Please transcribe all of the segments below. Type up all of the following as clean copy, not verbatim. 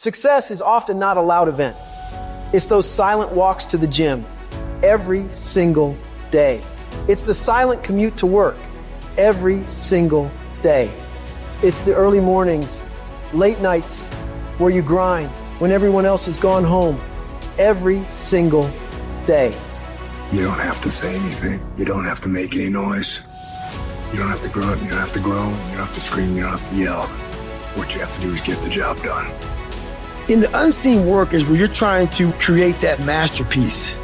Success is often not a loud event. It's those silent walks to the gym every single day. It's the silent commute to work every single day. It's the early mornings, late nights where you grind when everyone else has gone home every single day. You don't have to say anything. You don't have to make any noise. You don't have to grunt. You don't have to groan. You don't have to scream. You don't have to yell. What you have to do is get the job done. In the unseen work is where you're trying to create that masterpiece.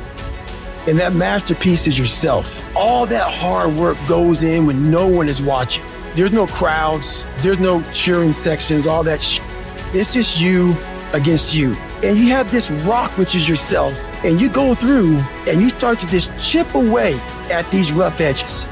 And that masterpiece is yourself. All that hard work goes in when no one is watching. There's no crowds. There's no cheering sections, all that shit. It's just you against you. And you have this rock, which is yourself, and you go through and you start to just chip away at these rough edges.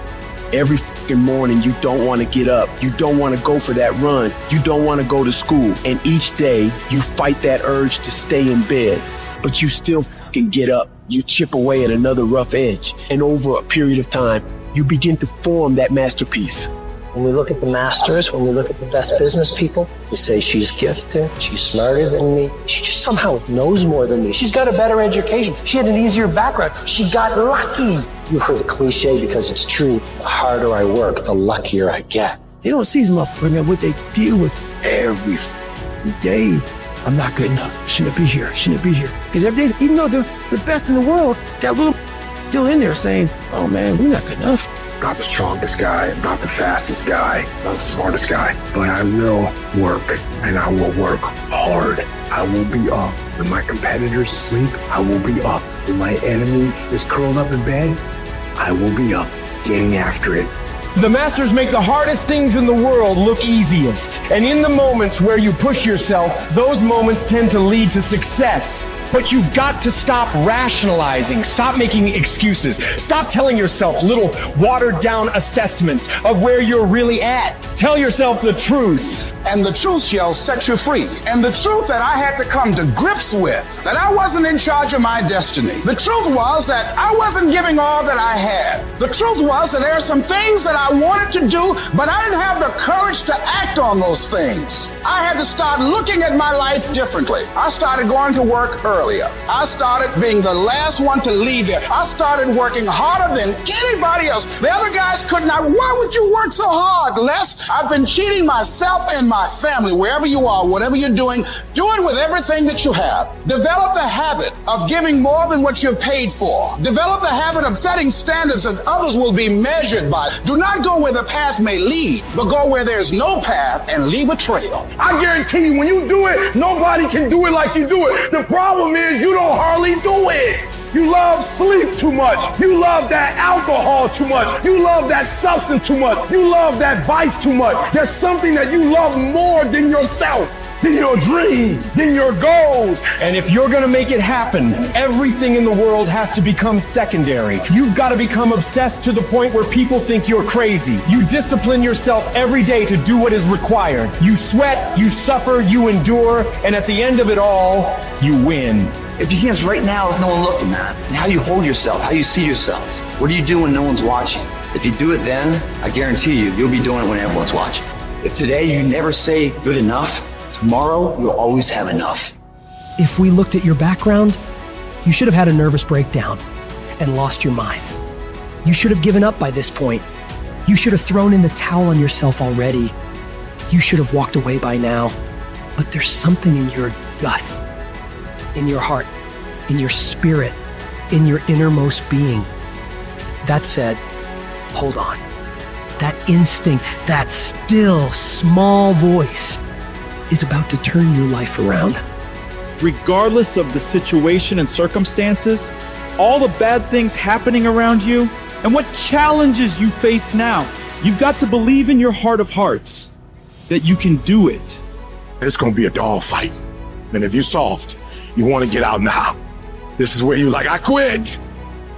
Every fucking morning, you don't want to get up. You don't want to go for that run. You don't want to go to school. And each day, you fight that urge to stay in bed, but you still fucking get up. You chip away at another rough edge. And over a period of time, you begin to form that masterpiece. When we look at the masters, when we look at the best business people, we say she's gifted, she's smarter than me, she just somehow knows more than me. She's got a better education, she had an easier background, she got lucky. You've heard the cliche because it's true, the harder I work, the luckier I get. They don't see these motherfuckers, man, what they deal with every day. I'm not good enough, shouldn't be here, shouldn't be here. Because every day, even though they're the best in the world, that little still in there saying, oh man, we're not good enough. Not the strongest guy, I'm not the fastest guy, not the smartest guy, but I will work, and I will work hard. I will be up when my competitor's asleep. I will be up when my enemy is curled up in bed. I will be up getting after it. The masters make the hardest things in the world look easiest. And in the moments where you push yourself, those moments tend to lead to success. But you've got to stop rationalizing, stop making excuses, stop telling yourself little watered down assessments of where you're really at. Tell yourself the truth. And the truth shall set you free. And the truth that I had to come to grips with, that I wasn't in charge of my destiny. The truth was that I wasn't giving all that I had. The truth was that there are some things that I wanted to do, but I didn't have the courage to act on those things. I had to start looking at my life differently. I started going to work earlier. I started being the last one to leave there. I started working harder than anybody else. The other guys could not. Why would you work so hard, Les? I've been cheating myself and my family, wherever you are, whatever you're doing, do it with everything that you have. Develop the habit of giving more than what you're paid for. Develop the habit of setting standards that others will be measured by. Do not go where the path may lead, but go where there's no path and leave a trail. I guarantee you, when you do it, nobody can do it like you do it. The problem is you don't hardly do it. You love sleep too much. You love that alcohol too much. You love that substance too much. You love that vice too much. There's something that you love more than yourself, than your dreams, than your goals. And if you're gonna make it happen, everything in the world has to become secondary. You've got to become obsessed to the point where people think you're crazy. You discipline yourself every day to do what is required. You sweat, you suffer, you endure, and at the end of it all, you win. If you can't right now, there's no one looking, man. And how you hold yourself, how you see yourself. What do you do when no one's watching? If you do it then, I guarantee you, you'll be doing it when everyone's watching. If today you never say good enough, tomorrow you'll always have enough. If we looked at your background, you should have had a nervous breakdown and lost your mind. You should have given up by this point. You should have thrown in the towel on yourself already. You should have walked away by now. But there's something in your gut, in your heart, in your spirit, in your innermost being that said, hold on. That instinct, that still small voice is about to turn your life around. Regardless of the situation and circumstances, all the bad things happening around you, and what challenges you face now, you've got to believe in your heart of hearts that you can do it. It's gonna be a dog fight. And if you're soft, you wanna get out now. This is where you like, I quit.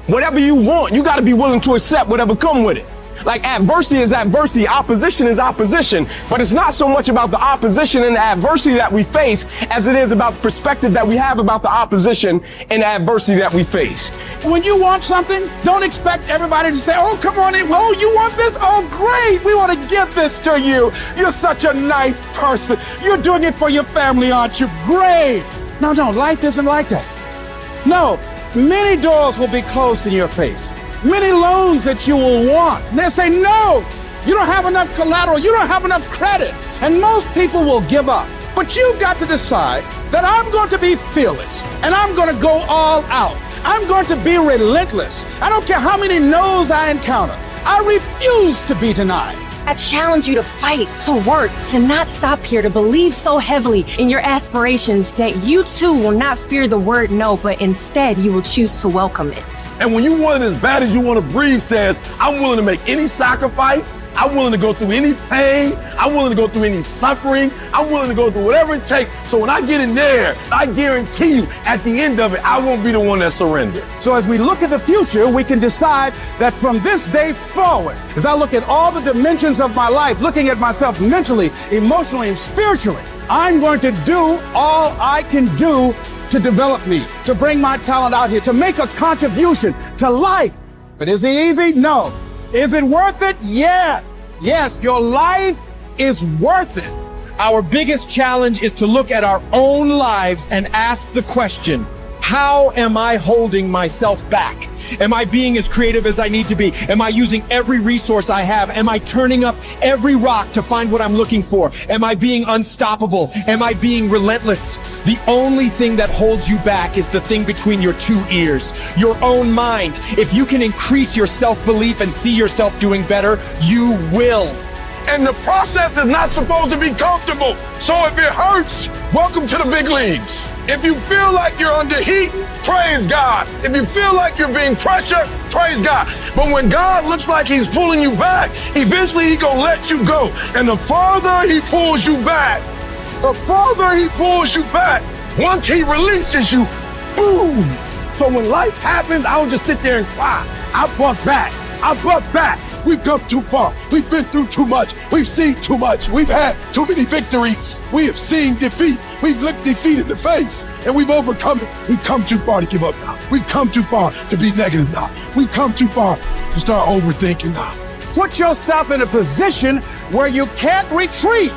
Whatever you want, you gotta be willing to accept whatever come with it. Like adversity is adversity, opposition is opposition, but it's not so much about the opposition and the adversity that we face as it is about the perspective that we have about the opposition and the adversity that we face. When you want something, don't expect everybody to say, oh, come on in. Oh, you want this? Oh, great. We want to give this to you. You're such a nice person. You're doing it for your family, aren't you? Great. No, life isn't like that. No, many doors will be closed in your face. Many loans that you will want. And they'll say, no, you don't have enough collateral. You don't have enough credit. And most people will give up. But you've got to decide that I'm going to be fearless and I'm going to go all out. I'm going to be relentless. I don't care how many no's I encounter. I refuse to be denied. I challenge you to fight, to work, to not stop here, to believe so heavily in your aspirations that you too will not fear the word no, but instead you will choose to welcome it. And when you want it as bad as you want to breathe says, I'm willing to make any sacrifice. I'm willing to go through any pain. I'm willing to go through any suffering. I'm willing to go through whatever it takes. So when I get in there, I guarantee you at the end of it, I won't be the one that surrendered. So as we look at the future, we can decide that from this day forward, as I look at all the dimensions of my life, looking at myself mentally, emotionally, and spiritually, I'm going to do all I can do to develop me, to bring my talent out here, to make a contribution to life. But is it easy? No. Is it worth it? Yeah. Yes, your life is worth it. Our biggest challenge is to look at our own lives and ask the question, how am I holding myself back? Am I being as creative as I need to be? Am I using every resource I have? Am I turning up every rock to find what I'm looking for? Am I being unstoppable? Am I being relentless? The only thing that holds you back is the thing between your two ears, your own mind. If you can increase your self-belief and see yourself doing better, you will. And the process is not supposed to be comfortable. So if it hurts, welcome to the big leagues. If you feel like you're under heat, praise God. If you feel like you're being pressured, praise God. But when God looks like he's pulling you back, eventually he's gonna let you go. And the farther he pulls you back, once he releases you, boom. So when life happens, I don't just sit there and cry. I buck back. We've come too far. We've been through too much. We've seen too much. We've had too many victories. We have seen defeat. We've looked defeat in the face and we've overcome it. We've come too far to give up now. We've come too far to be negative now. We've come too far to start overthinking now. Put yourself in a position where you can't retreat,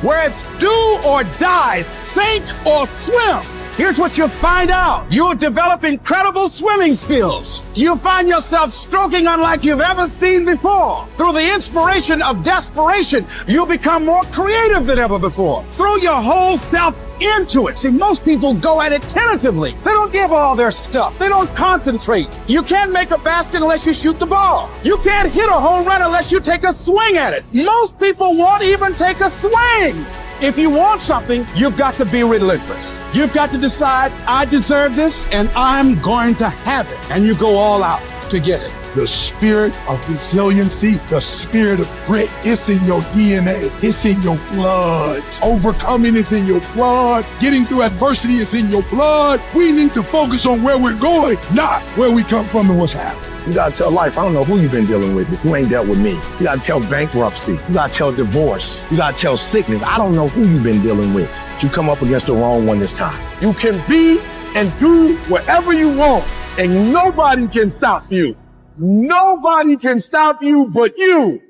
where it's do or die, sink or swim. Here's what you'll find out. You'll develop incredible swimming skills. You'll find yourself stroking unlike you've ever seen before. Through the inspiration of desperation, you'll become more creative than ever before. Throw your whole self into it. See, most people go at it tentatively. They don't give all their stuff. They don't concentrate. You can't make a basket unless you shoot the ball. You can't hit a home run unless you take a swing at it. Most people won't even take a swing. If you want something, you've got to be relentless. You've got to decide, I deserve this and I'm going to have it. And you go all out to get it. The spirit of resiliency, the spirit of grit, it's in your DNA. It's in your blood. Overcoming is in your blood. Getting through adversity is in your blood. We need to focus on where we're going, not where we come from and what's happening. You gotta tell life, I don't know who you've been dealing with, but you ain't dealt with me. You gotta tell bankruptcy. You gotta tell divorce. You gotta tell sickness. I don't know who you've been dealing with, but you come up against the wrong one this time. You can be and do whatever you want, and nobody can stop you. Nobody can stop you but you.